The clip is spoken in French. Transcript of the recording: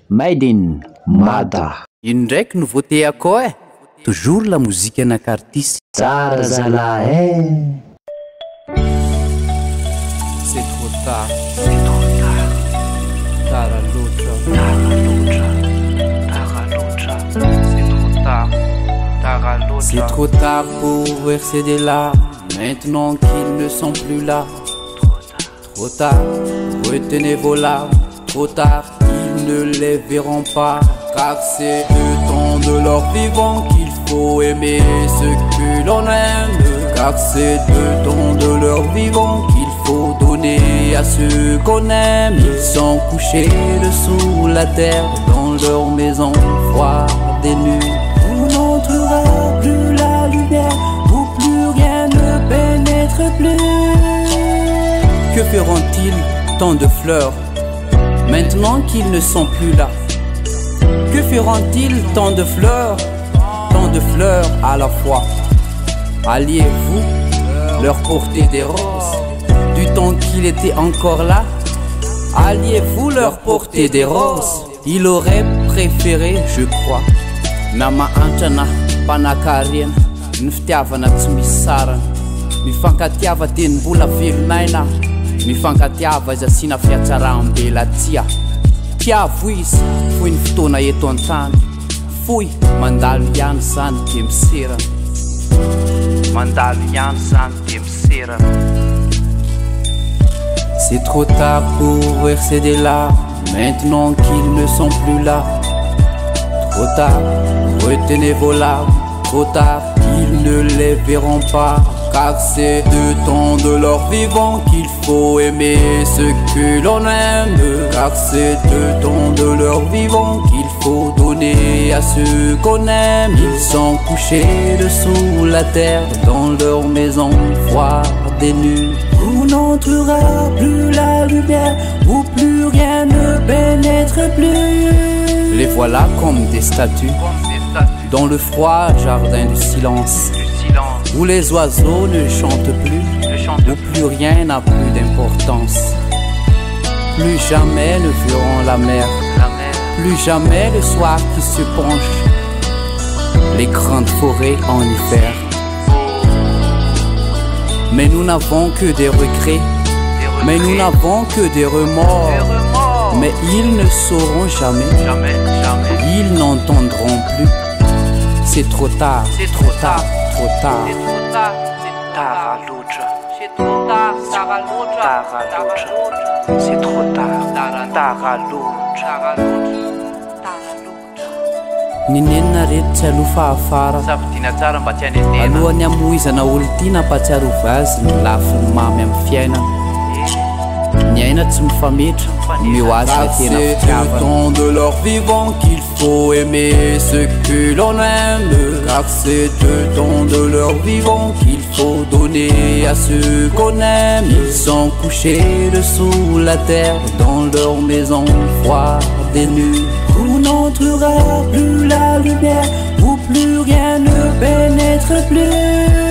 Made in Mada. Ino ndraiky nouveauté akao e? Toujours la musique anaky artiste. Tsara zalahy C'est trop tard. C'est trop tard. Tara loatra. C'est trop tard. C'est trop tard pour verser des larmes. Maintenant qu'ils ne sont plus là. Trop tard, retenez vos larmes. Trop tard, ils ne les verront pas. Car c'est le temps de leur vivant qu'il faut aimer ce que l'on aime. Car c'est le temps de leur vivant qu'il faut donner à ceux qu'on aime. Ils sont couchés dessous la terre dans leur maison froide et nue. On n'entrera plus la lumière, où plus rien ne pénètre plus. Que feront-ils tant de fleurs maintenant qu'ils ne sont plus là? Que feront-ils tant de fleurs à la fois? Alliez-vous leur porter des roses du temps qu'il était encore là? Alliez-vous leur porter des roses? Il aurait préféré, je crois, nama antrana mpanakariana ny fitiavana tsy misy sarana, mifankatiava tenimbola velonaina, mifankatiava izy asina fiatsaram-belatsia. Tiavo izy foy ny fotoana eto an-tany, foy mandalo ihany zany de miserana, mandalo ihany zany de miserana. C'est trop tard pour verser des larmes, maintenant qu'ils ne sont plus là. Trop tard, retenez vos larmes. Trop tard, ils ne les verront pas. Car c'est le temps de leur vivant qu'il faut aimer ce que l'on aime. Car c'est le temps de leur vivant qu'il faut donner à ceux qu'on aime. Ils sont couchés dessous la terre dans leur maison froide et nue. Où n'entrera plus la lumière, où plus rien ne pénètre plus. Les voilà comme des statues dans le froid jardin du silence, où les oiseaux ne chantent plus, où plus rien n'a plus d'importance. Plus jamais ne verront la mer, plus jamais le soir qui se penche, les grandes forêts en hiver. Mais nous n'avons que des regrets, mais nous n'avons que des remords. Mais ils ne sauront jamais, ils n'entendront plus. C'est trop tard, c'est trop tard, trop tard. Tara loatra, c'est trop tard, Tara loatra, c'est trop tard, Tara loatra. Ninenina reto tsy alofa afara, alohany amoizana olo ty nampatsiarova azy ny lafiny mamy amin'ny fiainana. Ny aina tsy mifametra, mio azy la tena fitiavana. C'est le temps de leur vivant qu'il faut aimer ce que l'on aime. Car c'est le temps de leur vivant qu'il faut donner à ceux qu'on aime. Ils sont couchés dessous la terre dans leur maison froide et nue. Où n'entrera plus la lumière, où plus rien ne pénètre plus.